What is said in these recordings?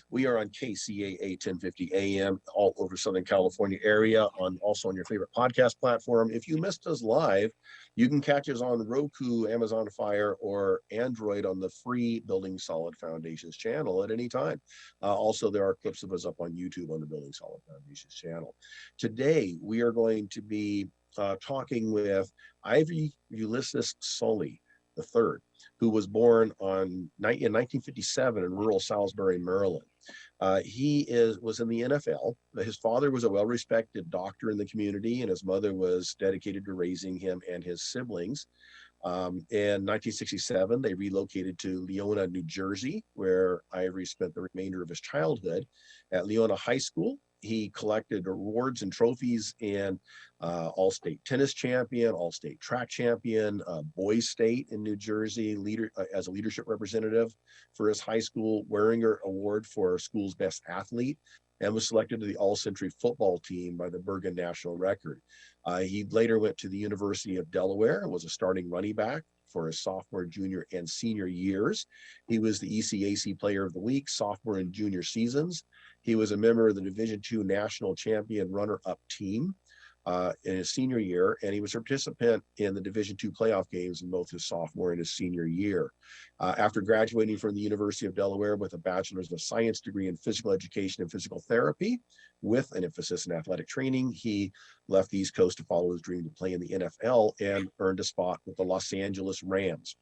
We are on KCAA 1050 AM all over Southern California area, also on your favorite podcast platform. If you missed us live, you can catch us on Roku, Amazon Fire, or Android on the free Building Solid Foundations channel at any time. Also, there are clips of us up on YouTube on the Building Solid Foundations channel. Today, we are going to be talking with Ivory Ulysses Sully III, who was born in 1957 in rural Salisbury, Maryland. Was in the NFL. His father was a well-respected doctor in the community, and his mother was dedicated to raising him and his siblings. In 1967, they relocated to Leona, New Jersey, where Ivory spent the remainder of his childhood. At Leona High School, he collected awards and trophies in All-State Tennis Champion, All-State Track Champion, Boys State in New Jersey, as a leadership representative for his high school, Waringer Award for school's best athlete, and was selected to the All-Century football team by the Bergen National Record. He later went to the University of Delaware and was a starting running back for his sophomore, junior, and senior years. He was the ECAC Player of the Week, sophomore and junior seasons. He was a member of the Division II National Champion runner-up team in his senior year, and he was a participant in the Division II playoff games in both his sophomore and his senior year. After graduating from the University of Delaware with a Bachelor's of Science degree in Physical Education and Physical Therapy, with an emphasis in athletic training, he left the East Coast to follow his dream to play in the NFL and earned a spot with the Los Angeles Rams.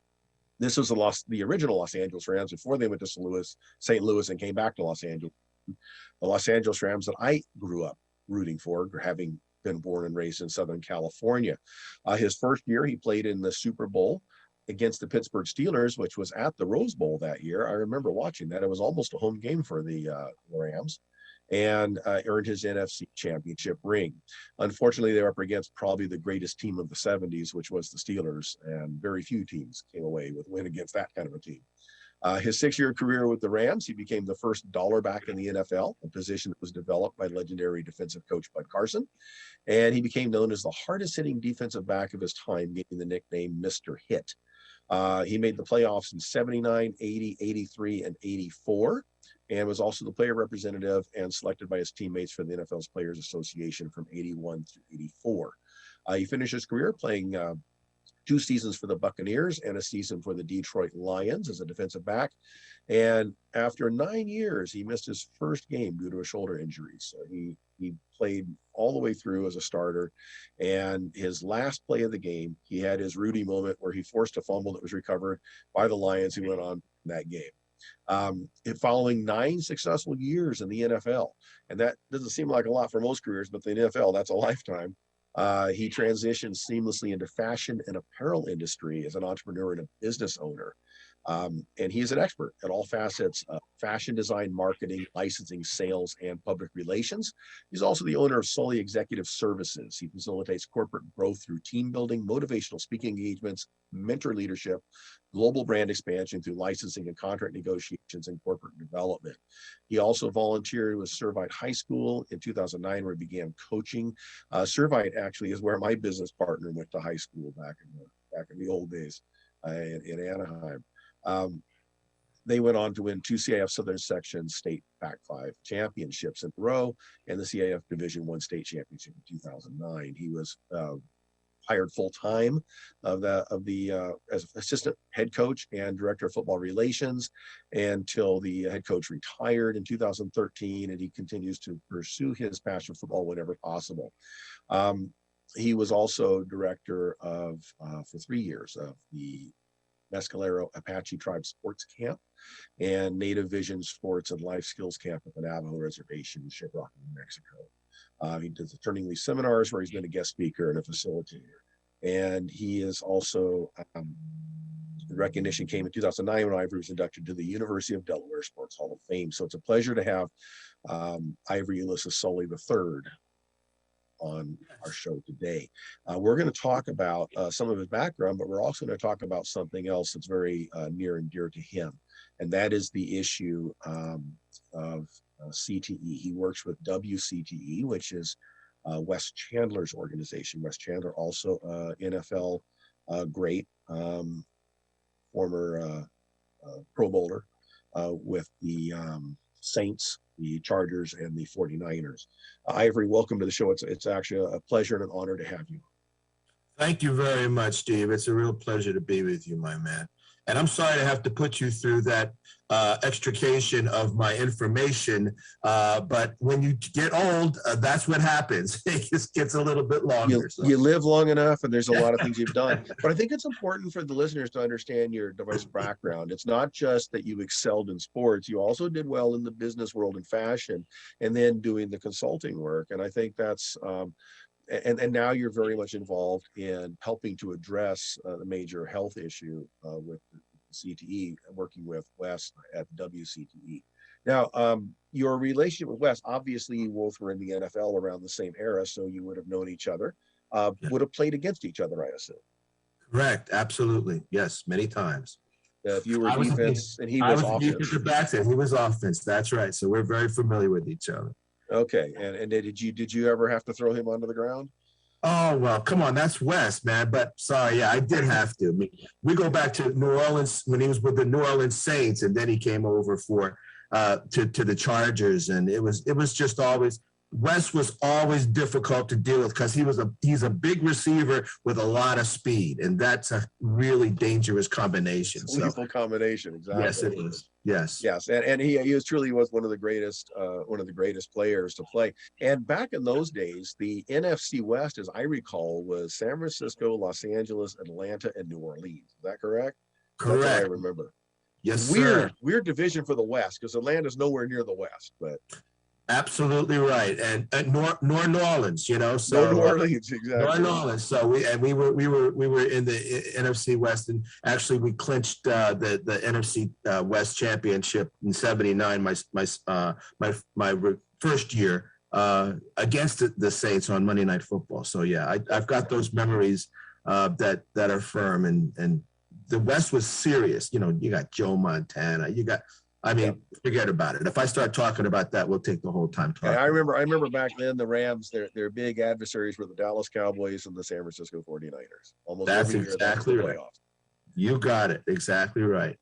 This was the original Los Angeles Rams before they went to St. Louis and came back to Los Angeles. The Los Angeles Rams that I grew up rooting for, having been born and raised in Southern California. His first year, he played in the Super Bowl against the Pittsburgh Steelers, which was at the Rose Bowl that year. I remember watching that. It was almost a home game for the Rams, and earned his NFC championship ring. Unfortunately, they were up against probably the greatest team of the 70s, which was the Steelers, and very few teams came away with a win against that kind of a team. His 6-year career with the Rams, he became the first dollar back in the NFL, a position that was developed by legendary defensive coach Bud Carson. And he became known as the hardest hitting defensive back of his time, getting the nickname Mr. Hit. He made the playoffs in 79, 80, 83, and 84, and was also the player representative and selected by his teammates for the NFL's Players Association from 81 through 84. He finished his career playing 2 seasons for the Buccaneers and a season for the Detroit Lions as a defensive back. And after 9 years, he missed his first game due to a shoulder injury. So he played all the way through as a starter. And his last play of the game, he had his Rudy moment where he forced a fumble that was recovered by the Lions, who went on in that game. Following 9 successful years in the NFL, and that doesn't seem like a lot for most careers, but the NFL, that's a lifetime. He transitioned seamlessly into fashion and apparel industry as an entrepreneur and a business owner. And he is an expert at all facets of fashion design, marketing, licensing, sales, and public relations. He's also the owner of Sully Executive Services. He facilitates corporate growth through team building, motivational speaking engagements, mentor leadership, global brand expansion through licensing and contract negotiations, and corporate development. He also volunteered with Servite High School in 2009, where he began coaching. Servite actually is where my business partner went to high school back in the old days in Anaheim. They went on to win 2 CIF Southern Section State Pac-5 championships in a row, and the CIF Division I State Championship in 2009. He was hired full-time as assistant head coach and director of football relations until the head coach retired in 2013, and he continues to pursue his passion for football whenever possible. He was also director for 3 years of the Mescalero Apache Tribe Sports Camp and Native Vision Sports and Life Skills Camp at the Navajo Reservation in Shiprock, New Mexico. He does the Turning Leaf seminars, where he's been a guest speaker and a facilitator. And he is also, recognition came in 2009 when Ivory was inducted to the University of Delaware Sports Hall of Fame. So it's a pleasure to have Ivory Ulysses Sully III on our show today. We're going to talk about some of his background, but we're also going to talk about something else that's very near and dear to him, and that is the issue of CTE. He works with WCTE, which is Wes Chandler's organization. Wes Chandler, also NFL great, former Pro Bowler with the Saints, the Chargers, and the 49ers. Ivory, welcome to the show. It's actually a pleasure and an honor to have you. Thank you very much, Steve. It's a real pleasure to be with you, my man. And I'm sorry to have to put you through that extrication of my information. But when you get old, that's what happens. It just gets a little bit longer. You live long enough, and there's a lot of things you've done. But I think it's important for the listeners to understand your diverse background. It's not just that you excelled in sports. You also did well in the business world and fashion, and then doing the consulting work. And I think that's and now you're very much involved in helping to address the major health issue with CTE, working with Wes at WCTE. Now, your relationship with Wes, obviously you both were in the NFL around the same era, so you would have known each other, would have played against each other, I assume. Correct. Absolutely. Yes, many times. If you were defense and he was offense. He was offense. That's right. So we're very familiar with each other. Okay. And did you ever have to throw him onto the ground? Oh, well, come on. That's Wes, man. But sorry, yeah, I did have to. I mean, we go back to New Orleans when he was with the New Orleans Saints, and then he came over for to the Chargers. And it was just always, Wes was always difficult to deal with because he's a big receiver with a lot of speed, and that's a really dangerous combination. Lethal combination, exactly. Yes, it is. Yes. And he truly was one of the greatest players to play. And back in those days, the NFC West, as I recall, was San Francisco, Los Angeles, Atlanta, and New Orleans. Is that correct? Correct. That's what I remember. Yes, sir. Weird division for the West because Atlanta's nowhere near the West, but. Absolutely right, and nor New Orleans, you know. So New Orleans, exactly. New Orleans. So we were in the NFC West, and actually we clinched the NFC West championship in '79. My first year against the Saints on Monday Night Football. So yeah, I've got those memories that are firm, and the West was serious. You know, you got Joe Montana, you got. I mean, forget about it. If I start talking about that, we'll take the whole time talking. I remember back then the Rams, their big adversaries were the Dallas Cowboys and the San Francisco 49ers. Almost that's exactly right. You got it. Exactly right.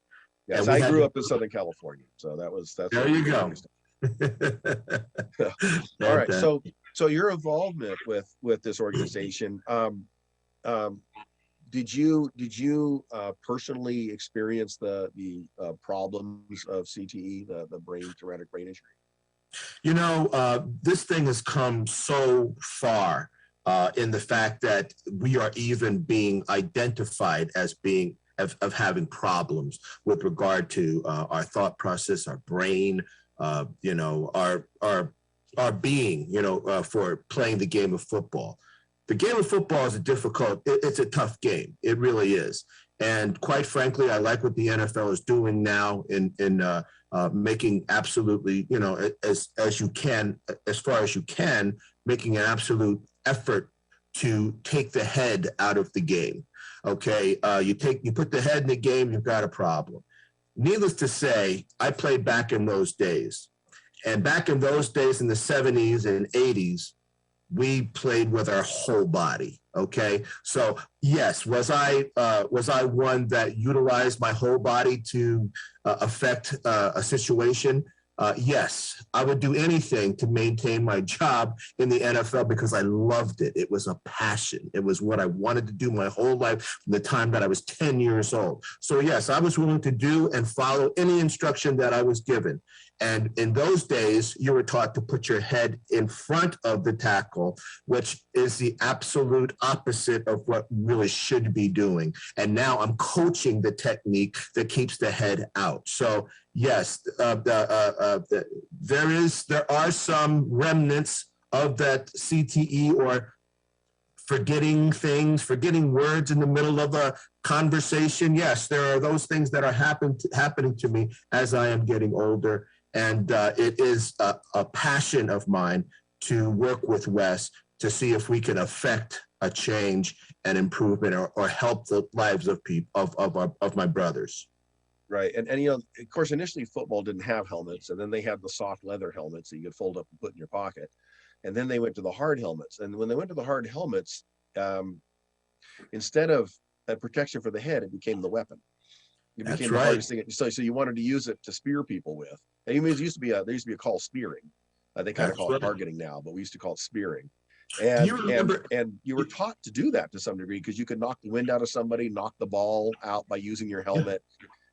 Yes, I grew up in Southern California, so that's there you go. All right. So your involvement with this organization, did you personally experience the problems of CTE, the traumatic brain injury? You know, this thing has come so far in the fact that we are even being identified as being of having problems with regard to our thought process, our brain, you know, our being, you know, for playing the game of football. The game of football is it's a tough game. It really is. And quite frankly, I like what the NFL is doing now in making absolutely, you know, as you can, as far as you can, making an absolute effort to take the head out of the game. Okay, you put the head in the game, you've got a problem. Needless to say, I played back in those days. And back in those days in the 70s and 80s, we played with our whole body. Okay. So yes, was I one that utilized my whole body to affect a situation? Yes, I would do anything to maintain my job in the NFL because I loved it. It was a passion. It was what I wanted to do my whole life from the time that I was 10 years old. So yes, I was willing to do and follow any instruction that I was given. And in those days, you were taught to put your head in front of the tackle, which is the absolute opposite of what really should be doing. And now I'm coaching the technique that keeps the head out. So yes, there are some remnants of that CTE or forgetting things, forgetting words in the middle of a conversation. Yes, there are those things that are happening to me as I am getting older. And it is a passion of mine to work with Wes to see if we can affect a change and improvement or help the lives of people of my brothers. Right. And you know, of course, initially football didn't have helmets, and then they had the soft leather helmets that you could fold up and put in your pocket. And then they went to the hard helmets. And when they went to the hard helmets, instead of a protection for the head, it became the weapon. It became the hardest thing. So you wanted to use it to spear people with. I mean, there used to be a call spearing. They kind of That's call it right. targeting now, but we used to call it spearing. Do you And remember? you were taught to do that to some degree because you could knock the wind out of somebody, knock the ball out by using your Yeah, helmet.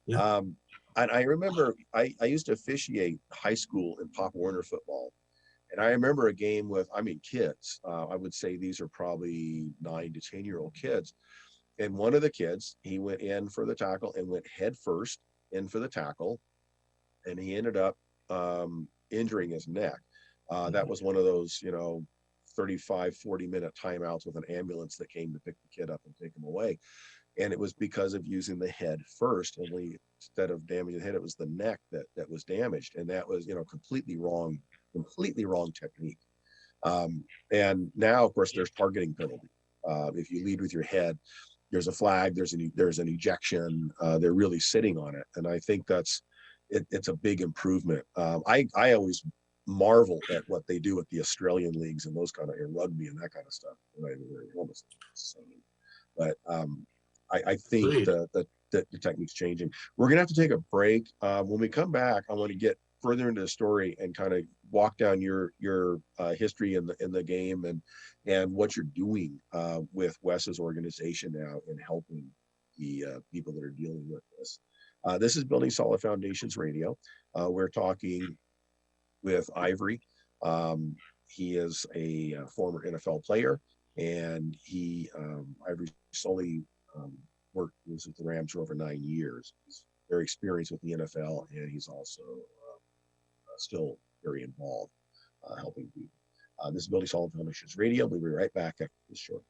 yeah. Um, and I remember I used to officiate high school in Pop Warner football. And I remember a game with, I mean, kids. I would say these are probably 9 to 10-year-old kids. And one of the kids, he went in for the tackle and went head first in for the tackle. And he ended up injuring his neck. That was one of those, 35, 40-minute timeouts with an ambulance that came to pick the kid up and take him away. And it was because of using the head first. Only instead of damaging the head, it was the neck that was damaged. And that was, completely wrong technique. And now, of course, there's targeting penalty. If you lead with your head, there's a flag, there's an ejection. They're really sitting on it. And I think it's a big improvement. I always marvel at what they do with the Australian leagues and those kind of rugby and that kind of stuff. But I think Agreed. the technique's changing. We're gonna have to take a break. When we come back, I want to get further into the story and kind of walk down your history in the game and what you're doing with Wes's organization now in helping the people that are dealing with this. This is Building Solid Foundations Radio. We're talking with Ivory. He is a former NFL player, and Ivory Sully was with the Rams for over 9 years. He's very experienced with the NFL, and he's also still very involved helping people. This is Building Solid Foundations Radio. We'll be right back after this short.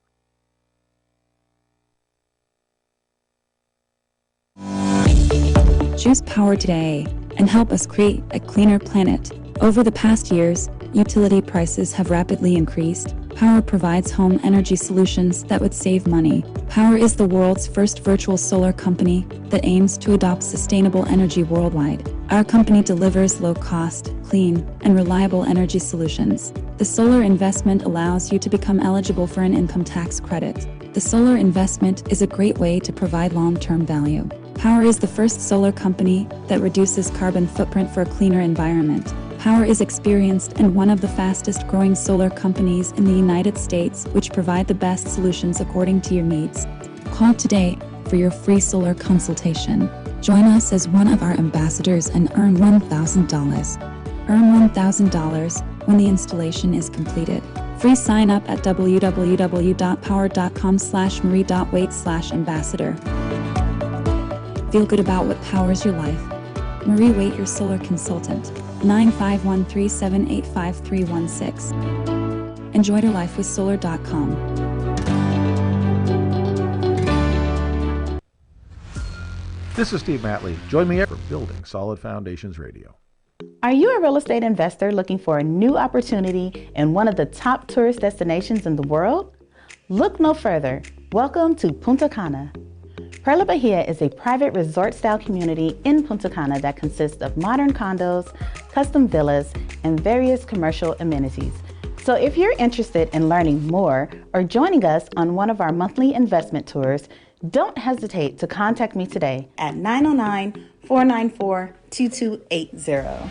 Choose power today and help us create a cleaner planet. Over the past years, utility prices have rapidly increased. Power provides home energy solutions that would save money. Power is the world's first virtual solar company that aims to adopt sustainable energy worldwide. Our company delivers low-cost, clean, and reliable energy solutions. The solar investment allows you to become eligible for an income tax credit. The solar investment is a great way to provide long-term value. Power is the first solar company that reduces carbon footprint for a cleaner environment. Power is experienced and one of the fastest growing solar companies in the United States, which provide the best solutions according to your needs. Call today for your free solar consultation. Join us as one of our ambassadors and earn $1,000. Earn $1,000 when the installation is completed. Free sign up at www.power.com/marie.waite/ambassador. Feel good about what powers your life. Marie Waite, your solar consultant. 95137853316. Enjoy your life with solar.com. This is Steve Matley. Join me for Building Solid Foundations Radio. Are you a real estate investor looking for a new opportunity in one of the top tourist destinations in the world? Look no further. Welcome to Punta Cana. Perla Bahia is a private resort-style community in Punta Cana that consists of modern condos, custom villas, and various commercial amenities. So if you're interested in learning more or joining us on one of our monthly investment tours, don't hesitate to contact me today at 909-494-2280.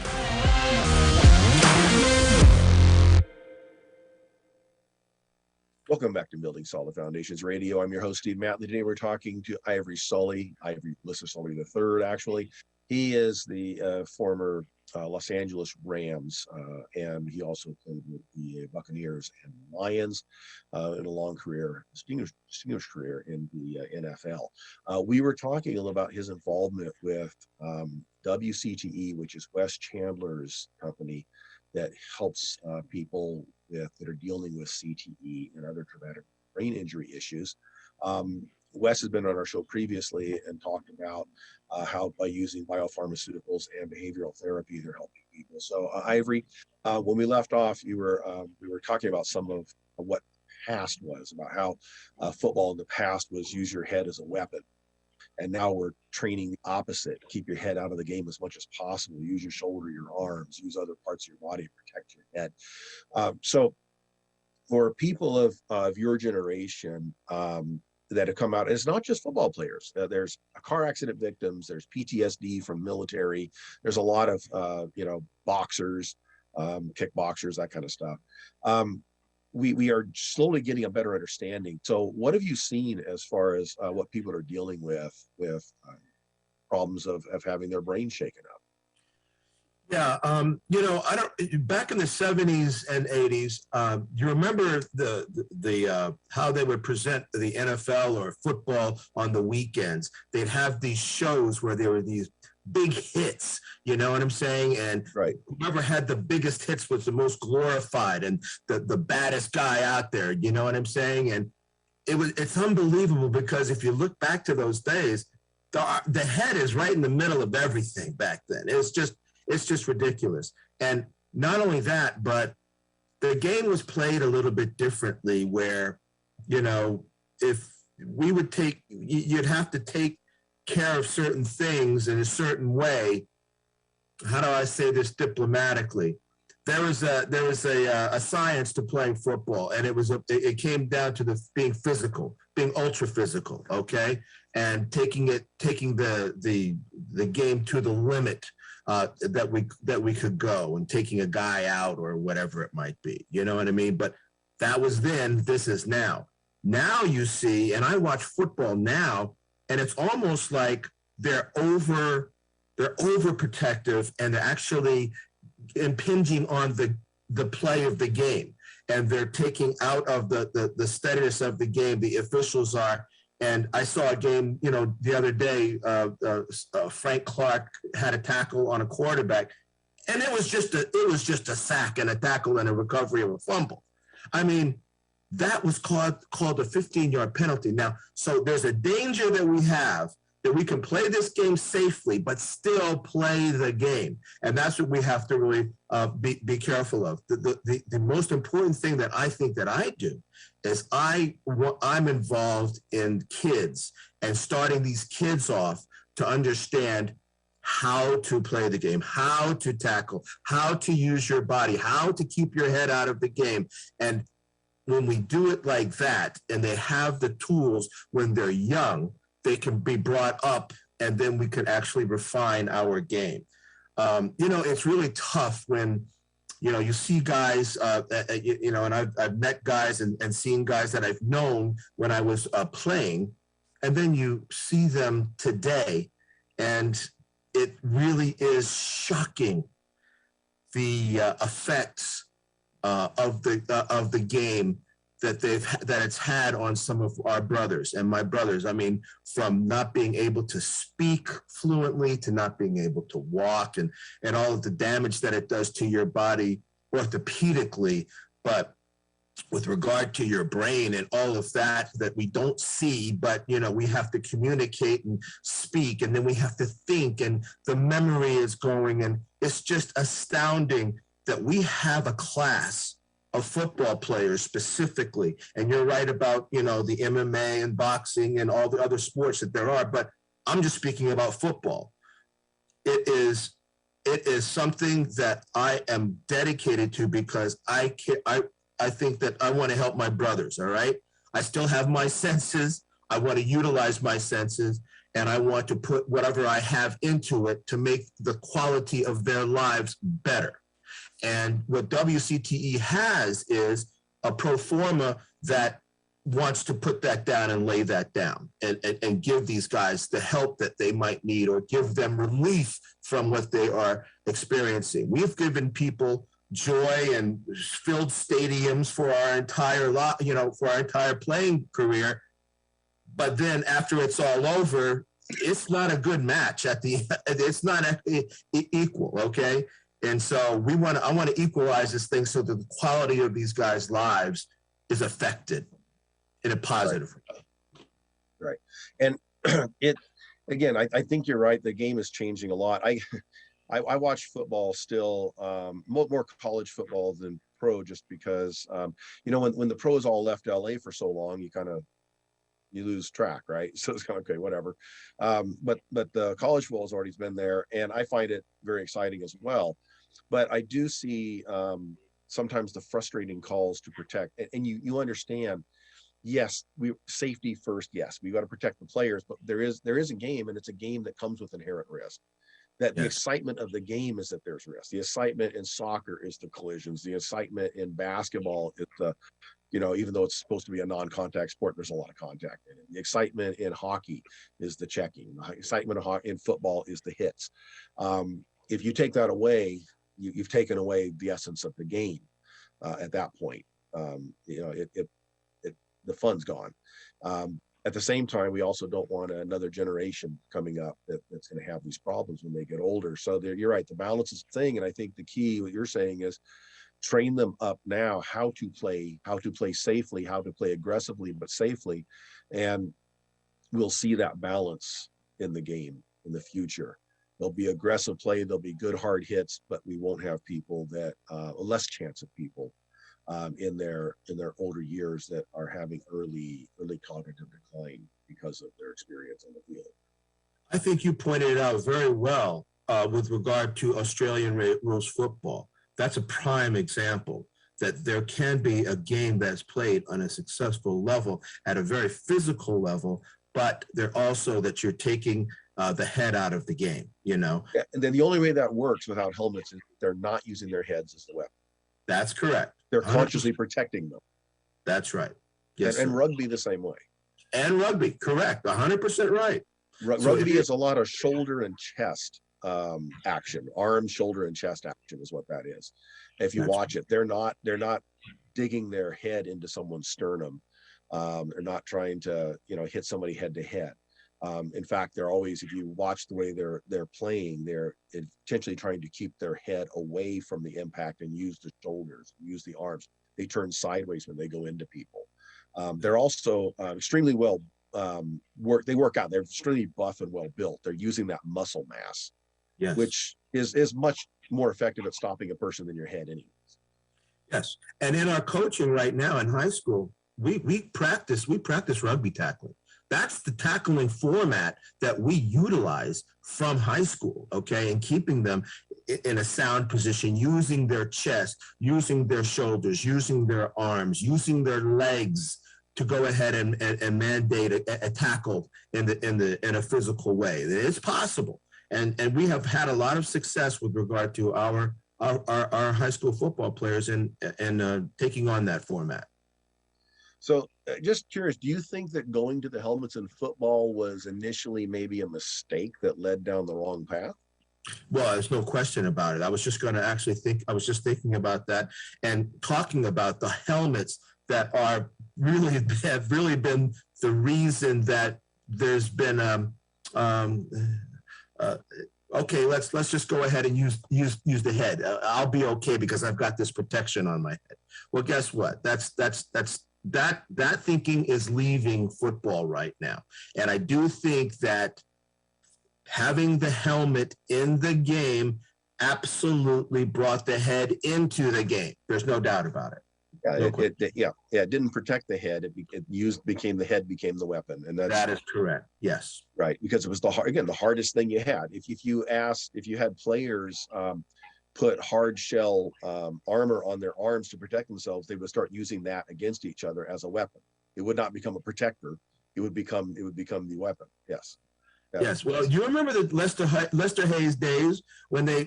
Welcome back to Building Solid Foundations Radio. I'm your host, Steve Matley. Today we're talking to Ivory Sully, Ivory Sully III, actually. He is the former Los Angeles Rams, and he also played with the Buccaneers and Lions in a long career, distinguished career in the NFL. We were talking a little about his involvement with WCTE, which is Wes Chandler's company that helps people that are dealing with CTE and other traumatic brain injury issues. Wes has been on our show previously and talked about how by using biopharmaceuticals and behavioral therapy, they're helping people. So Ivory, when we left off, we were talking about some of what past was, about how football in the past was use your head as a weapon. And now we're training the opposite. Keep your head out of the game as much as possible. Use your shoulder, your arms, use other parts of your body to protect your head. So for people of your generation, that have come out. And it's not just football players. There's car accident victims. There's PTSD from military. There's a lot of, boxers, kickboxers, that kind of stuff. We are slowly getting a better understanding. So what have you seen as far as what people are dealing with problems of having their brain shaken up? Yeah, I don't. Back in the 70s and 80s, you remember the how they would present the NFL or football on the weekends? They'd have these shows where there were these big hits. You know what I'm saying? And right. Whoever had the biggest hits was the most glorified and the baddest guy out there. You know what I'm saying? And it's unbelievable because if you look back to those days, the head is right in the middle of everything back then. It's just ridiculous. And not only that, but the game was played a little bit differently where, if we would you'd have to take care of certain things in a certain way. How do I say this diplomatically? There was a science to playing football, and it came down to being physical, being ultra physical, okay? And taking the game to the limit. That we could go and taking a guy out or whatever it might be. You know what I mean? But that was then, this is now. Now you see, and I watch football now, and it's almost like they're overprotective and they're actually impinging on the play of the game. And they're taking out of the steadiness of the game, the officials are. And I saw a game, the other day, Frank Clark had a tackle on a quarterback, and it was just a sack and a tackle and a recovery of a fumble. I mean, that was called a 15-yard penalty. Now, so there's a danger that we have that we can play this game safely, but still play the game. And that's what we have to really be careful of. The most important thing that I think that I do is I'm involved in kids and starting these kids off to understand how to play the game, how to tackle, how to use your body, how to keep your head out of the game. And when we do it like that, and they have the tools when they're young, they can be brought up, and then we can actually refine our game. It's really tough when, you see guys, and I've met guys and seen guys that I've known when I was playing, and then you see them today, and it really is shocking the effects of the game that it's had on some of our brothers and my brothers. I mean, from not being able to speak fluently to not being able to walk and all of the damage that it does to your body orthopedically, but with regard to your brain and all of that we don't see, but we have to communicate and speak, and then we have to think, and the memory is going, and it's just astounding that we have a class of football players specifically. And you're right about, the MMA and boxing and all the other sports that there are, but I'm just speaking about football. It is something that I am dedicated to because I think that I want to help my brothers, all right? I still have my senses. I want to utilize my senses, and I want to put whatever I have into it to make the quality of their lives better. And what WCTE has is a pro forma that wants to put that down and lay that down and give these guys the help that they might need or give them relief from what they are experiencing. We've given people joy and filled stadiums for our entire for our entire playing career. But then after it's all over, it's not a good match it's not equal, okay? And so I want to equalize this thing so that the quality of these guys' lives is affected in a positive way. Right. And I think you're right. The game is changing a lot. I watch football still, more college football than pro, just because, when the pros all left LA for so long, you lose track, right? So it's kind of, okay, whatever. But the college football has already been there, and I find it very exciting as well. But I do see sometimes the frustrating calls to protect, and you understand yes, safety first. Yes, we got to protect the players, but there is a game, and it's a game that comes with inherent risk. That the Yes. excitement of the game is that there's risk. The excitement in soccer is the collisions. The excitement in basketball is the, even though it's supposed to be a non-contact sport, there's a lot of contact in it. The excitement in hockey is the checking. The excitement in football is the hits. If you take that away, you've taken away the essence of the game at that point. The fun's gone. At the same time, we also don't want another generation coming up that's going to have these problems when they get older. So you're right, the balance is the thing. And I think the key, what you're saying is train them up now how to play safely, how to play aggressively, but safely. And we'll see that balance in the game in the future. There'll be aggressive play, there'll be good hard hits, but we won't have people that less chance of people in their older years that are having early cognitive decline because of their experience on the field. I think you pointed it out very well with regard to Australian rules football. That's a prime example that there can be a game that's played on a successful level at a very physical level, but they're also that you're taking the head out of the game, Yeah, and then the only way that works without helmets is they're not using their heads as the weapon. That's correct. They're 100%. consciously protecting them. That's right. Yes, and rugby the same way. And rugby, correct. 100% right. Rugby is a lot of shoulder and chest action. Arm, shoulder, and chest action is what that is. If you watch it, they're not digging their head into someone's sternum. They're not trying to hit somebody head to head. In fact, they're always, if you watch the way they're playing, they're intentionally trying to keep their head away from the impact and use the shoulders, use the arms. They turn sideways when they go into people. They're also extremely well they work out. They're extremely buff and well built. They're using that muscle mass, Yes. which is much more effective at stopping a person than your head anyways. Yes. And in our coaching right now in high school, we practice rugby tackling. That's the tackling format that we utilize from high school, okay, and keeping them in a sound position, using their chest, using their shoulders, using their arms, using their legs to go ahead and mandate a tackle in a physical way. It's possible, and we have had a lot of success with regard to our high school football players and taking on that format. So just curious, do you think that going to the helmets in football was initially maybe a mistake that led down the wrong path? Well, there's no question about it. I was just thinking about that and talking about the helmets that have really been the reason that there's been okay, let's just go ahead and use the head. I'll be okay because I've got this protection on my head. Well, guess what? That thinking is leaving football right now. And I do think that having the helmet in the game absolutely brought the head into the game. There's no doubt about it. Yeah, it didn't protect the head. The head became the weapon, and that is correct. Yes, right, because it was the hardest thing you had. If you had players put hard shell armor on their arms to protect themselves, they would start using that against each other as a weapon. It would not become a protector. It would become the weapon. Yes. Yes. Well, you remember the Lester Hayes days when they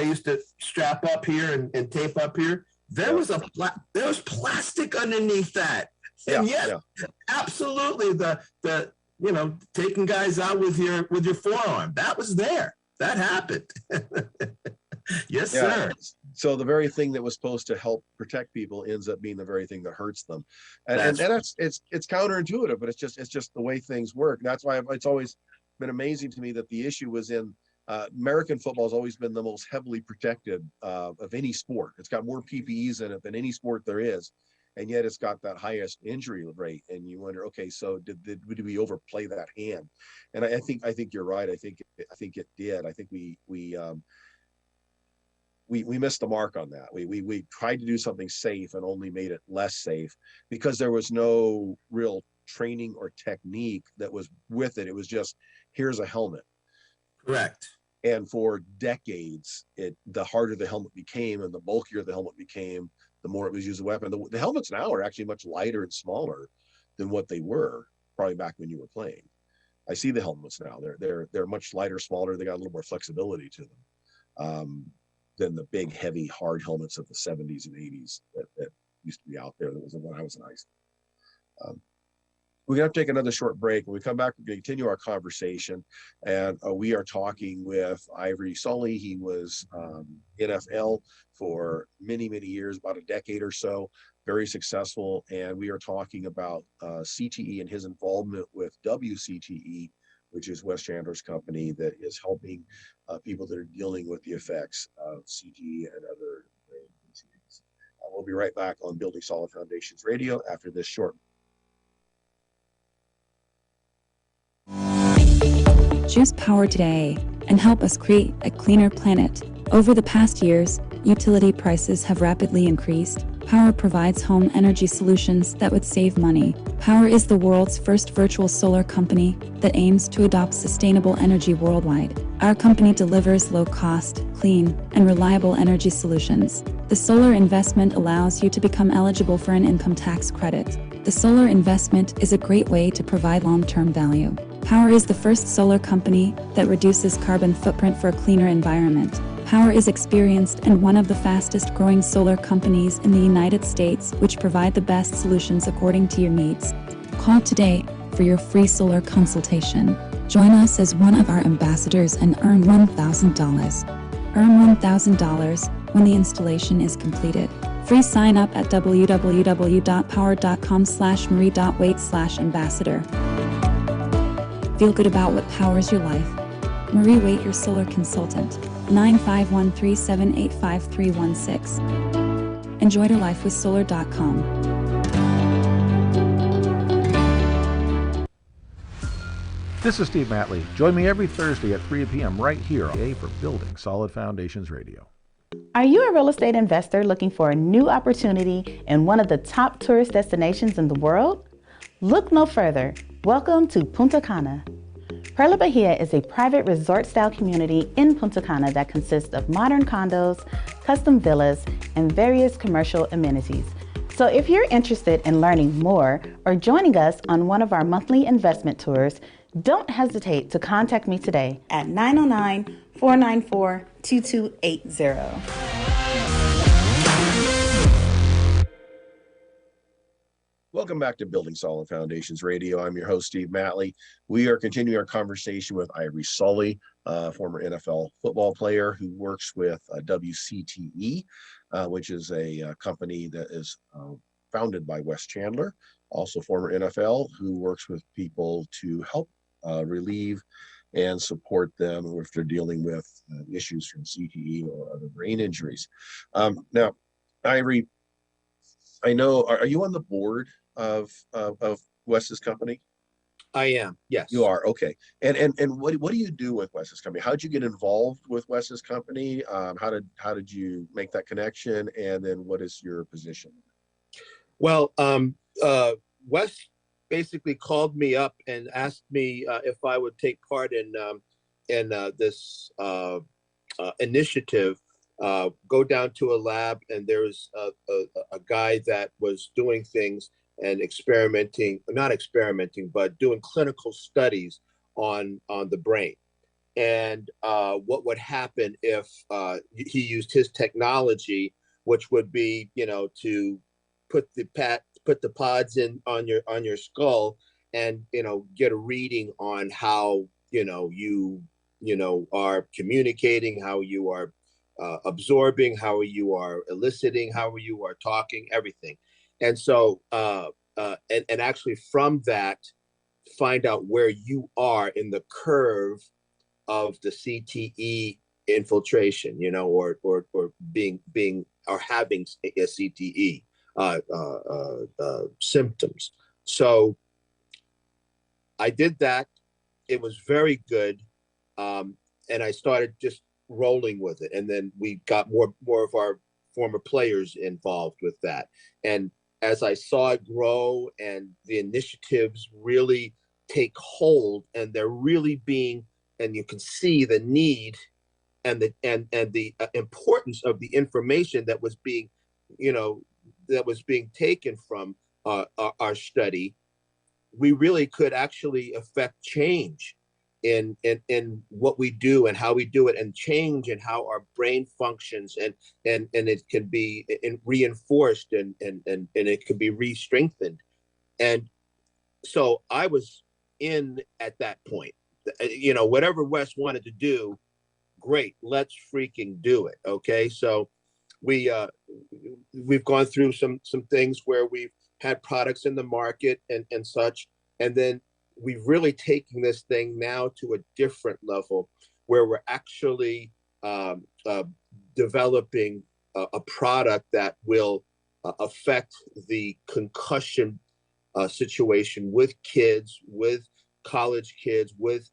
used to strap up here and tape up here? There was plastic underneath that. And absolutely the taking guys out with your forearm. That was there. That happened. Yes, sir. So the very thing that was supposed to help protect people ends up being the very thing that hurts them, and that's it's counterintuitive, but it's just the way things work. And that's why it's always been amazing to me that the issue was in American football has always been the most heavily protected of any sport. It's got more PPEs in it than any sport there is, and yet it's got that highest injury rate. And you wonder, okay, so did we overplay that hand? And I think you're right. I think it did. I think we missed the mark on that. We tried to do something safe and only made it less safe because there was no real training or technique that was with it. It was just, here's a helmet. Correct. And for decades, the harder the helmet became and the bulkier the helmet became, the more it was used as a weapon. The helmets now are actually much lighter and smaller than what they were probably back when you were playing. I see the helmets now. They're much lighter, smaller. They got a little more flexibility to them than the big, heavy, hard helmets of the 70s and 80s that used to be out there. That was when I was in high school. We're going to take another short break. When we come back, we're going to continue our conversation. And we are talking with Ivory Sully. He was NFL for many, many years, about a decade or so, very successful. And we are talking about CTE and his involvement with WCTE, which is Wes Chandler's company that is helping people that are dealing with the effects of CTE and other brain diseases. We'll be right back on Building Solid Foundations Radio after this short. Choose power today and help us create a cleaner planet. Over the past years, utility prices have rapidly increased. Power provides home energy solutions that would save money. Power is the world's first virtual solar company that aims to adopt sustainable energy worldwide. Our company delivers low-cost, clean, and reliable energy solutions. The solar investment allows you to become eligible for an income tax credit. The solar investment is a great way to provide long-term value. Power is the first solar company that reduces carbon footprint for a cleaner environment. Power is experienced and one of the fastest growing solar companies in the United States, which provide the best solutions according to your needs. Call today for your free solar consultation. Join us as one of our ambassadors and earn $1,000. Earn $1,000 when the installation is completed. Free sign up at www.power.com/marie.waite/ambassador. Feel good about what powers your life. Marie Waite, your solar consultant. 951-378-5316. Enjoy your life with solar.com. This is Steve Matley. Join me every Thursday at 3 p.m. right here on KCAA for Building Solid Foundations Radio. Are you a real estate investor looking for a new opportunity in one of the top tourist destinations in the world? Look no further. Welcome to Punta Cana. Perla Bahia is a private resort-style community in Punta Cana that consists of modern condos, custom villas, and various commercial amenities. So if you're interested in learning more or joining us on one of our monthly investment tours, don't hesitate to contact me today at 909-494-2280. Welcome back to Building Solid Foundations Radio. I'm your host, Steve Matley. We are continuing our conversation with Ivory Sully, former NFL football player who works with WCTE, which is a company that is founded by Wes Chandler, also former NFL, who works with people to help relieve and support them if they're dealing with issues from CTE or other brain injuries. Now, Ivory, I know, are you on the board of Wes's company? I am, yes. You are, okay. And what do you do with Wes's company? How did you get involved with Wes's company? How did you make that connection? And then what is your position? Well, Wes basically called me up and asked me if I would take part in this initiative. Go down to a lab, and there was a guy that was doing things and not experimenting, but doing clinical studies on the brain. And what would happen if he used his technology, which would be, to put the pods in on your skull and, get a reading on how, you are communicating, how you are absorbing, how you are eliciting, how you are talking, everything. And so, and actually from that, find out where you are in the curve of the CTE infiltration, or being or having a CTE symptoms. So I did that. It was very good, and I started just rolling with it. And then we got more of our former players involved with that. And as I saw it grow and the initiatives really take hold, and they're really and you can see the need and the importance of the information that was being, that was being taken from our study, we really could actually affect change in what we do and how we do it, and change in how our brain functions, and it can be reinforced, and it can be re-strengthened. And so I was in at that point. Whatever Wes wanted to do, great, let's freaking do it. Okay, so we've gone through some things where we've had products in the market and such, and then we've really taken this thing now to a different level, where we're actually developing a product that will affect the concussion situation with kids, with college kids, with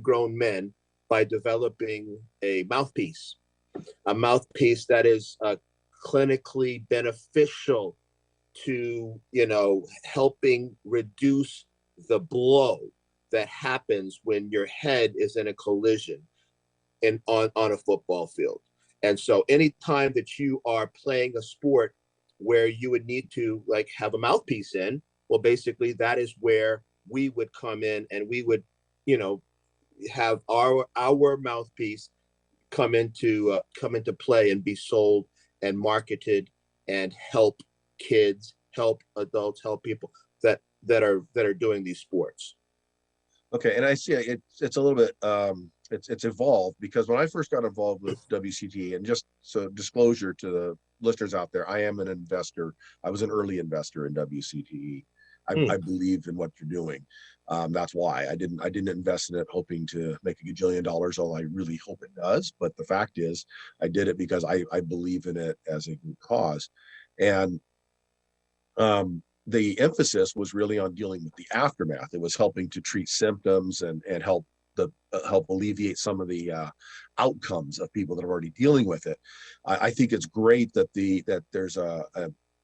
grown men, by developing a mouthpiece that is clinically beneficial to, helping reduce the blow that happens when your head is in a collision on a football field. And so anytime that you are playing a sport where you would need to have a mouthpiece in, well, basically that is where we would come in, and we would, have our mouthpiece come into play and be sold and marketed and help kids, help adults, help people that are doing these sports. Okay, and I see it's a little bit it's evolved, because when I first got involved with WCTE, and just so disclosure to the listeners out there, I am an investor. I was an early investor in WCTE. I believe in what you're doing. That's why I didn't invest in it hoping to make $1 gajillion, although I really hope it does. But the fact is, I did it because I believe in it as a good cause. And the emphasis was really on dealing with the aftermath. It was helping to treat symptoms and help alleviate some of the outcomes of people that are already dealing with it. I think it's great that there's a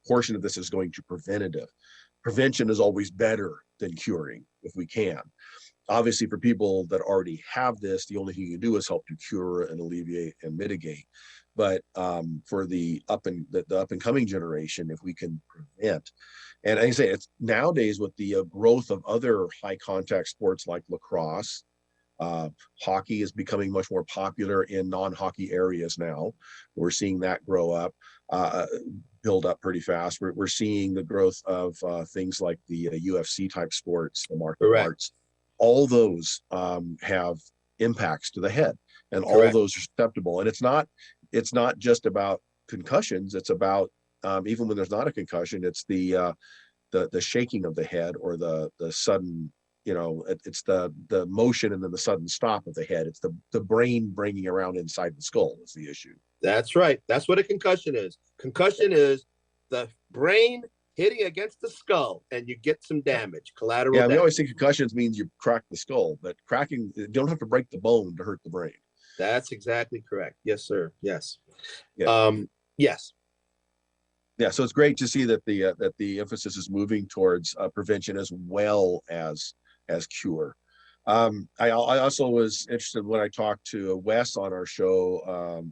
portion of this is going to preventative. Prevention is always better than curing if we can. Obviously, for people that already have this, the only thing you can do is help to cure and alleviate and mitigate. But for the up and coming generation, if we can prevent, and I say it's nowadays with the growth of other high contact sports like lacrosse, hockey is becoming much more popular in non-hockey areas now. We're seeing that grow up, build up pretty fast. We're seeing the growth of things like the UFC type sports, the martial arts. All those have impacts to the head, and all those are susceptible. And it's not just about concussions. It's about even when there's not a concussion, it's the shaking of the head, or the sudden, it's the motion and then the sudden stop of the head. It's the brain bringing around inside the skull is the issue. That's right. That's what a concussion is. Concussion is the brain hitting against the skull, and you get some damage, collateral damage. We always think concussions means you crack the skull, but you don't have to break the bone to hurt the brain. That's exactly correct. Yes, sir. Yes. Yeah. Yes. Yeah. So it's great to see that the emphasis is moving towards prevention as well as cure. I also was interested when I talked to Wes on our show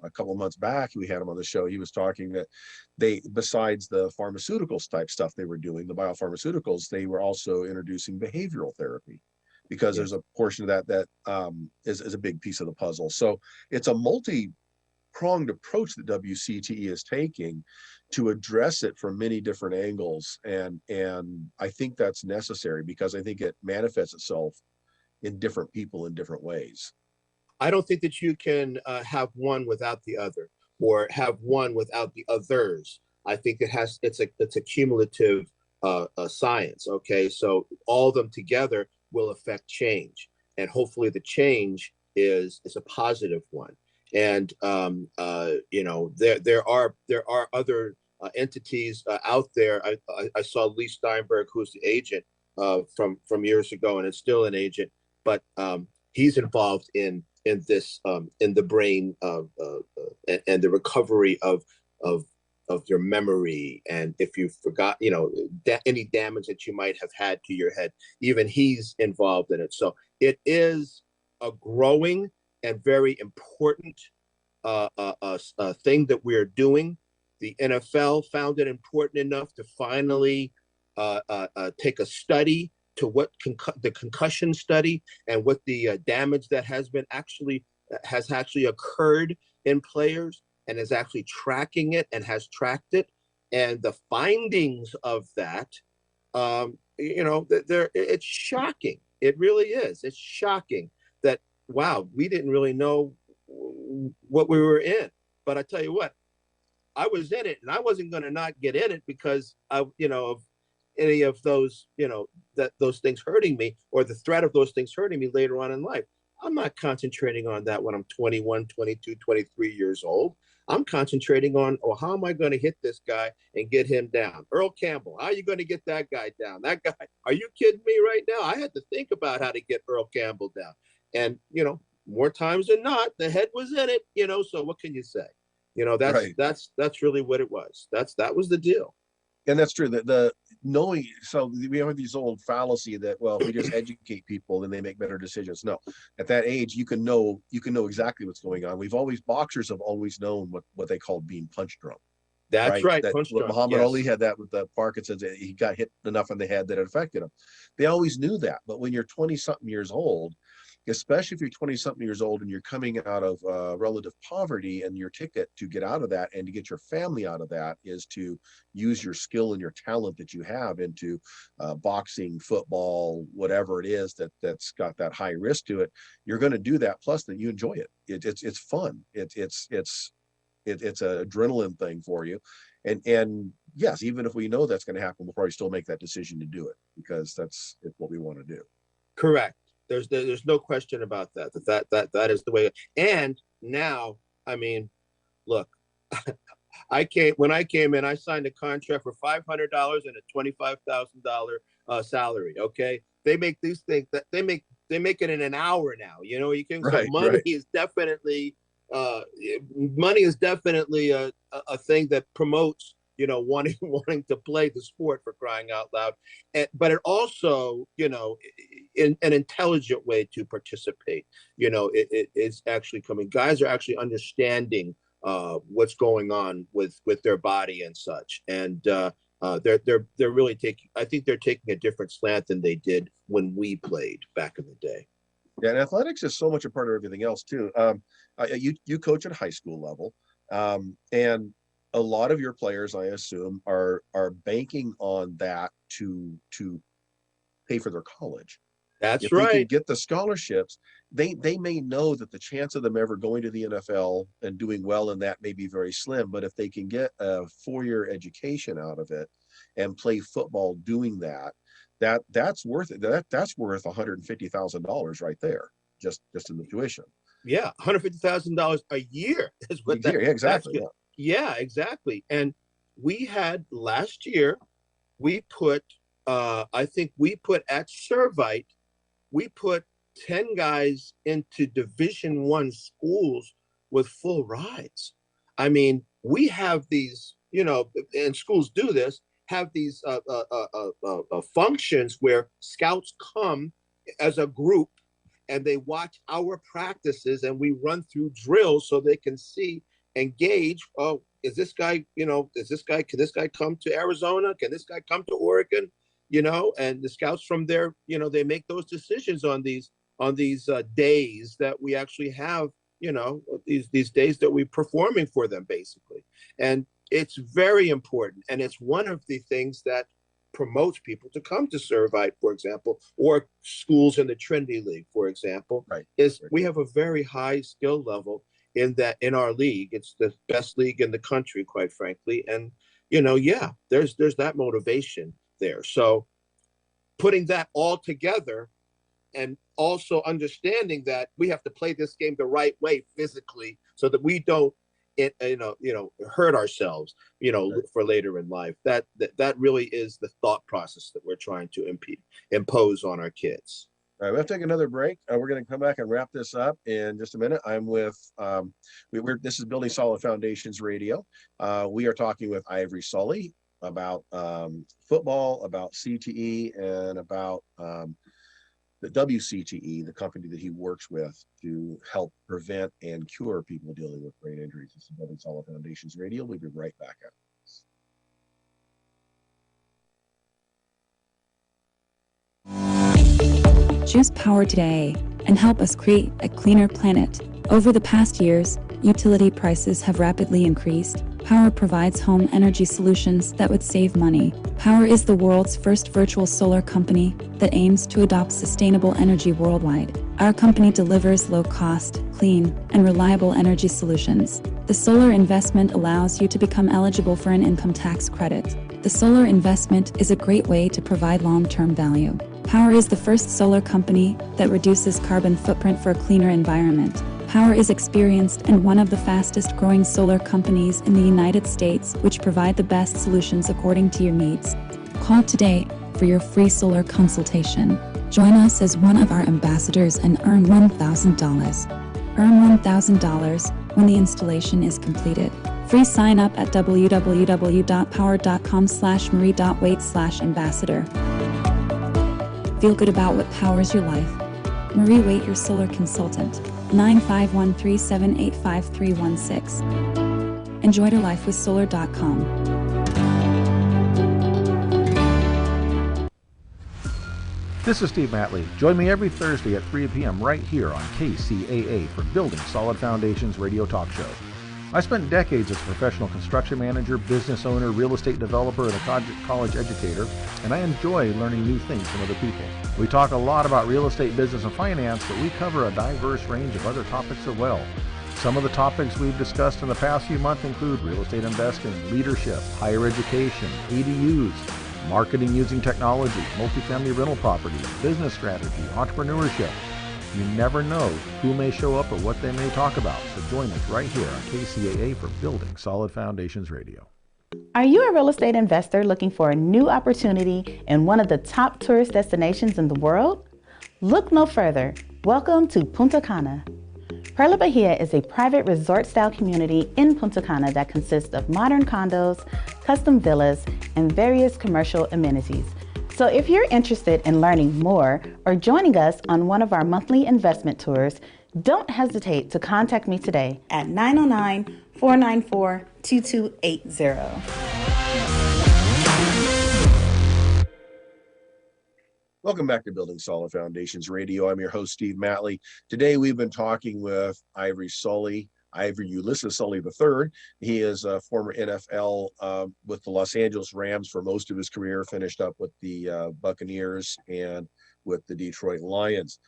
a couple of months back. We had him on the show. He was talking that besides the pharmaceuticals type stuff they were doing, the biopharmaceuticals, they were also introducing behavioral therapy, because there's a portion of that is a big piece of the puzzle. So it's a multi-pronged approach that WCTE is taking to address it from many different angles. And I think that's necessary, because I think it manifests itself in different people in different ways. I don't think that you can have one without the other, or have one without the others. I think it's a cumulative science. Okay, so all of them together will affect change, and hopefully the change is a positive one. And there are other entities out there. I saw Lee Steinberg, who's the agent from years ago, and is still an agent, but he's involved in this in the brain and the recovery of your memory, and if you forgot, any damage that you might have had to your head, even he's involved in it. So it is a growing and very important thing that we're doing. The NFL found it important enough to finally take a study to what the concussion study and what the damage that has actually occurred in players, and is actually tracking it and has tracked it. And the findings of that, it's shocking. It really is. It's shocking that, wow, we didn't really know what we were in. But I tell you what, I was in it, and I wasn't going to not get in it because of any of those, those things hurting me, or the threat of those things hurting me later on in life. I'm not concentrating on that when I'm 21, 22, 23 years old. I'm concentrating on, how am I going to hit this guy and get him down? Earl Campbell, how are you going to get that guy down? That guy, are you kidding me right now? I had to think about how to get Earl Campbell down. And, more times than not, the head was in it, so what can you say? That's really what it was. That was the deal. And that's true. The knowing, so we have these old fallacy that, well, if we just educate people, then they make better decisions. No, at that age, you can know exactly what's going on. Boxers have always known what they call being punch drunk. That's right. Punch drunk. Muhammad Ali had that with the Parkinson's. He got hit enough in the head that it affected him. They always knew that. But when you're 20 something years old, especially if you're 20 something years old and you're coming out of relative poverty, and your ticket to get out of that and to get your family out of that is to use your skill and your talent that you have into boxing, football, whatever it is that's got that high risk to it, you're going to do that. Plus that you enjoy it. It's fun. It's an adrenaline thing for you. And yes, even if we know that's going to happen, we'll probably still make that decision to do it because that's what we want to do. Correct. There's no question about that is the way. And now, I mean, look, when I came in, I signed a contract for $500 and a $25,000 salary. Okay, they make these things that they make it in an hour now. You can. So money is definitely a thing that promotes wanting to play the sport, for crying out loud. But it also, in an intelligent way to participate. It's actually coming. Guys are actually understanding what's going on with their body and such. And they're really I think they're taking a different slant than they did when we played back in the day. Yeah, and athletics is so much a part of everything else too. You coach at high school level, and a lot of your players, I assume, are banking on that to pay for their college. That's if right. They can get the scholarships, they may know that the chance of them ever going to the NFL and doing well in that may be very slim. But if they can get a 4-year education out of it and play football doing that's worth it. That's worth $150,000 right there, just in the tuition. Yeah, $150,000 a year is what that. Yeah, exactly. Yeah, exactly. And we had last year, we put I think we put at Servite, we put 10 guys into Division I schools with full rides. I mean, we have these, and schools do this, have these functions where scouts come as a group and they watch our practices, and we run through drills so they can see and gauge, can this guy come to Arizona? Can this guy come to Oregon? And the scouts from there, they make those decisions on these days that we actually have, these days that we're performing for them, basically. And it's very important. And it's one of the things that promotes people to come to Servite, for example, or schools in the Trinity League, for example, we have a very high skill level in our league. It's the best league in the country, quite frankly. And, there's that motivation there. So putting that all together, and also understanding that we have to play this game the right way physically so that we don't hurt ourselves, for later in life. That really is the thought process that we're trying to impose on our kids. All right, we have to take another break. We're going to come back and wrap this up in just a minute. I'm with, this is Building Solid Foundations Radio. We are talking with Ivory Sully about football, about CTE, and about the WCTE, the company that he works with to help prevent and cure people dealing with brain injuries. This is Building Solid Foundations Radio. We'll be right back after this. Choose power today and help us create a cleaner planet. Over the past years, utility prices have rapidly increased. Power provides home energy solutions that would save money. Power is the world's first virtual solar company that aims to adopt sustainable energy worldwide. Our company delivers low-cost, clean, and reliable energy solutions. The solar investment allows you to become eligible for an income tax credit. The solar investment is a great way to provide long-term value. Power is the first solar company that reduces carbon footprint for a cleaner environment. Power is experienced and one of the fastest growing solar companies in the United States, which provide the best solutions according to your needs. Call today for your free solar consultation. Join us as one of our ambassadors and earn $1,000. Earn $1,000 when the installation is completed. Free sign up at www.power.com/marie.waite/ambassador. Feel good about what powers your life. Marie Waite, your solar consultant. 95137855316. Enjoy your life with solar.com. This is Steve Matley. Join me every Thursday at 3 p.m. right here on KCAA for Building Solid Foundations radio talk show. I spent decades as a professional construction manager, business owner, real estate developer, and a college educator, and I enjoy learning new things from other people. We talk a lot about real estate, business, and finance, but we cover a diverse range of other topics as well. Some of the topics we've discussed in the past few months include real estate investing, leadership, higher education, ADUs, marketing using technology, multifamily rental properties, business strategy, entrepreneurship. You never know who may show up or what they may talk about, so join us right here on KCAA for Building Solid Foundations Radio. Are you a real estate investor looking for a new opportunity in one of the top tourist destinations in the world? Look no further. Welcome to Punta Cana. Perla Bahia is a private resort-style community in Punta Cana that consists of modern condos, custom villas, and various commercial amenities. So if you're interested in learning more or joining us on one of our monthly investment tours, don't hesitate to contact me today at 909-494-2280. Welcome back to Building Solid Foundations Radio. I'm your host, Steve Matley. Today, we've been talking with Ivory Ulysses Sully III. He is a former NFL with the Los Angeles Rams for most of his career, finished up with the Buccaneers and with the Detroit Lions.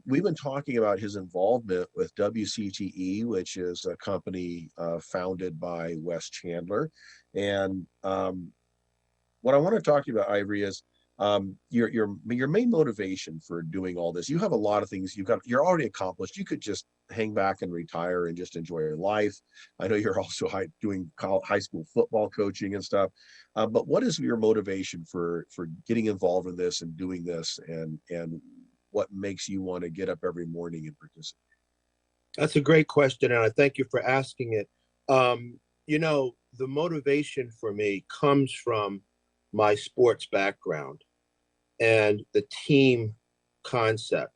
We've been talking about his involvement with WCTE, which is a company founded by Wes Chandler. And what I want to talk to you about, Ivory, is your main motivation for doing all this. You have a lot of things you're already accomplished. You could just hang back and retire and just enjoy your life. I know you're also doing high school football coaching and stuff. But what is your motivation for getting involved in this and doing this, and what makes you want to get up every morning and participate? That's a great question, and I thank you for asking it. The motivation for me comes from my sports background and the team concept.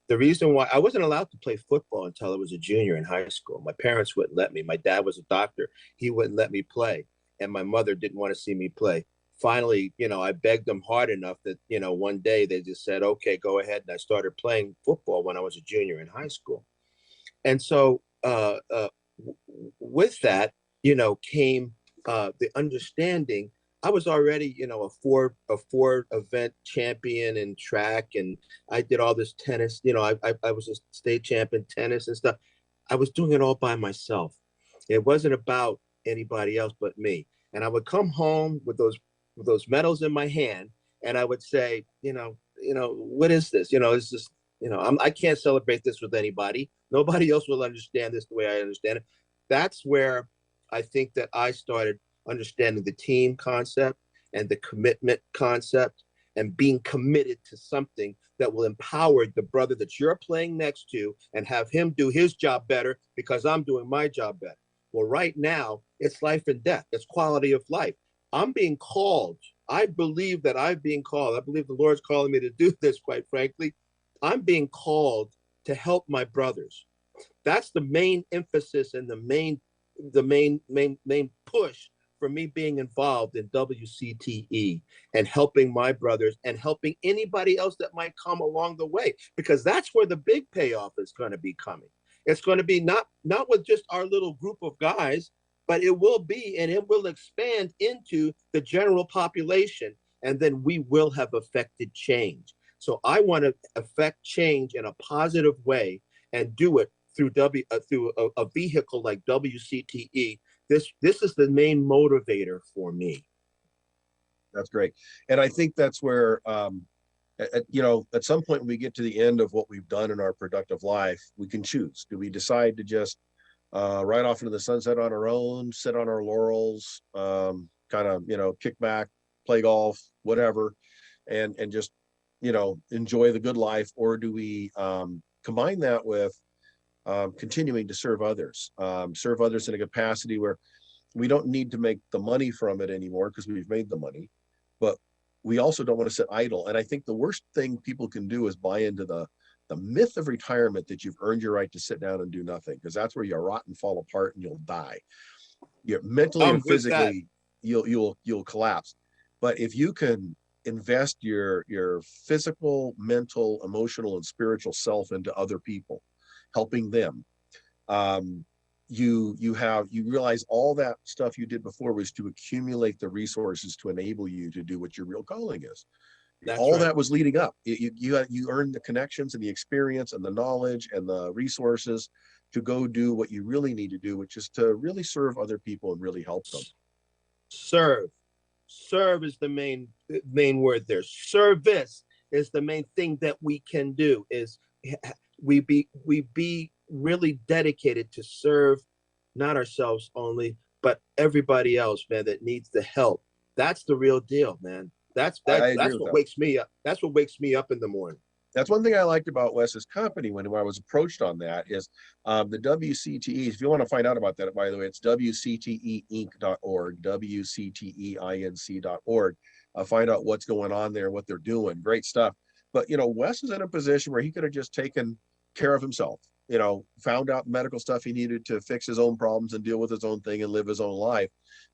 The reason why I wasn't allowed to play football until I was a junior in high school. My parents wouldn't let me. My dad was a doctor. He wouldn't let me play. And my mother didn't want to see me play. Finally, I begged them hard enough that, one day they just said, okay, go ahead. And I started playing football when I was a junior in high school. And so with that, came the understanding. I was already, a four event champion in track, and I did all this tennis. I was a state champ in tennis and stuff. I was doing it all by myself. It wasn't about anybody else but me. And I would come home with those medals in my hand, and I would say, what is this? It's just, I can't celebrate this with anybody. Nobody else will understand this the way I understand it. That's where I think that I started understanding the team concept and the commitment concept, and being committed to something that will empower the brother that you're playing next to and have him do his job better because I'm doing my job better. Well, right now, it's life and death. It's quality of life. I'm being called. I believe that I'm being called. I believe the Lord's calling me to do this, quite frankly, I'm being called to help my brothers. That's the main emphasis and the main push for me being involved in WCTE and helping my brothers and helping anybody else that might come along the way, because that's where the big payoff is going to be coming. It's going to be not with just our little group of guys, but it will be, and it will expand into the general population, and then we will have affected change. So I want to affect change in a positive way and do it through a vehicle like WCTE. This is the main motivator for me. That's great. And I think that's where, at some point when we get to the end of what we've done in our productive life, we can choose. Do we decide to just ride off into the sunset on our own, sit on our laurels, kind of, kick back, play golf, whatever, and just, enjoy the good life? Or do we combine that with continuing to serve others in a capacity where we don't need to make the money from it anymore because we've made the money, but we also don't want to sit idle. And I think the worst thing people can do is buy into the myth of retirement, that you've earned your right to sit down and do nothing, because that's where you rot and fall apart and you'll die. You're mentally and physically, you'll collapse. But if you can invest your physical, mental, emotional, and spiritual self into other people, helping them, you realize all that stuff you did before was to accumulate the resources to enable you to do what your real calling is. That's all right. That was leading up. You earned the connections and the experience and the knowledge and the resources to go do what you really need to do, which is to really serve other people and really help them. Serve is the main word there. Service is the main thing that we can do. Is we be really dedicated to serve not ourselves only, but everybody else, man, that needs the help. That's the real deal, man. That's what wakes me up. That's what wakes me up in the morning. That's one thing I liked about Wes's company when I was approached on that is the WCTE. If you want to find out about that, by the way, it's WCTEinc.org, WCTEinc.org. Find out what's going on there, what they're doing. Great stuff. But, Wes is in a position where he could have just taken care of himself, found out medical stuff he needed to fix his own problems and deal with his own thing and live his own life.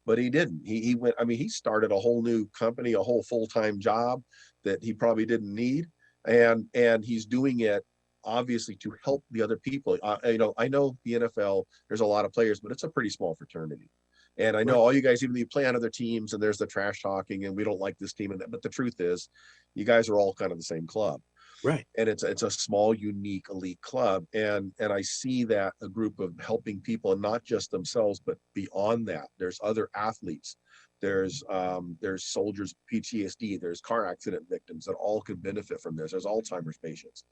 But he didn't. He went, he started a whole new company, a whole full-time job that he probably didn't need. And he's doing it obviously to help the other people. I know the NFL, there's a lot of players, but it's a pretty small fraternity. And I know all you guys, even though you play on other teams and there's the trash talking and we don't like this team and that, but the truth is you guys are all kind of the same club. Right. And it's a small, unique, elite club. And I see that a group of helping people, and not just themselves, but beyond that, there's other athletes. There's soldiers, PTSD, there's car accident victims that all could benefit from this. There's Alzheimer's patients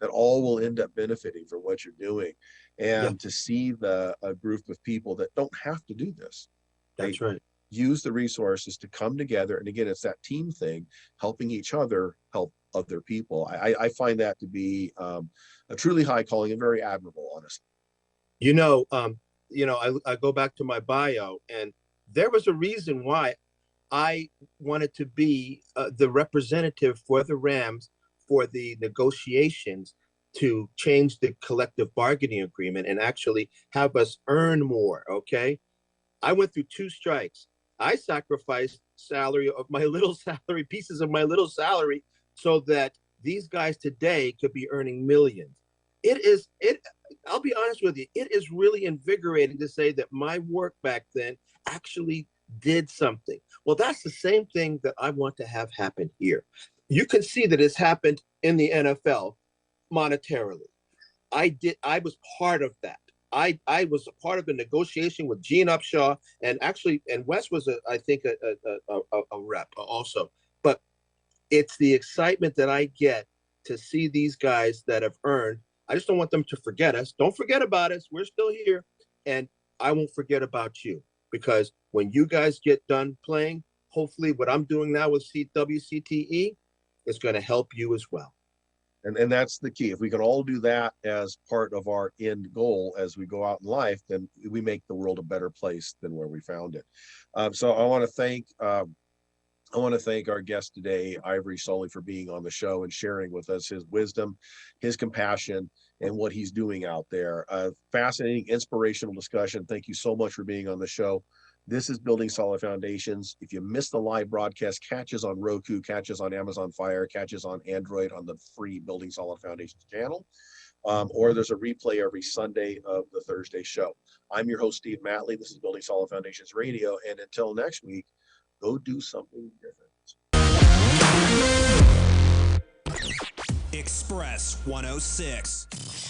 that all will end up benefiting from what you're doing. And to see a group of people that don't have to do this. That's right. Use the resources to come together. And again, it's that team thing, helping each other help other people. I find that to be a truly high calling and very admirable, honestly. I go back to my bio, and there was a reason why I wanted to be the representative for the Rams for the negotiations to change the collective bargaining agreement and actually have us earn more. Okay. I went through 2 strikes. I sacrificed pieces of my little salary so that these guys today could be earning millions. I'll be honest with you, it is really invigorating to say that my work back then actually did something. Well, that's the same thing that I want to have happen here. You can see that it's happened in the NFL monetarily. I was part of that. I was a part of the negotiation with Gene Upshaw, and Wes was I think a rep also. But it's the excitement that I get to see these guys that have earned. I just don't want them to forget us. Don't forget about us. We're still here. And I won't forget about you, because when you guys get done playing, hopefully what I'm doing now with WCTE is going to help you as well. And that's the key. If we can all do that as part of our end goal as we go out in life, then we make the world a better place than where we found it. So I want to thank I want to thank our guest today, Ivory Sully, for being on the show and sharing with us his wisdom, his compassion, and what he's doing out there. Fascinating, inspirational discussion. Thank you so much for being on the show. This is Building Solid Foundations. If you missed the live broadcast, catches on Roku, catches on Amazon Fire, catches on Android on the free Building Solid Foundations channel. Or there's a replay every Sunday of the Thursday show. I'm your host, Steve Matley. This is Building Solid Foundations Radio. And until next week, go do something different. Express 106.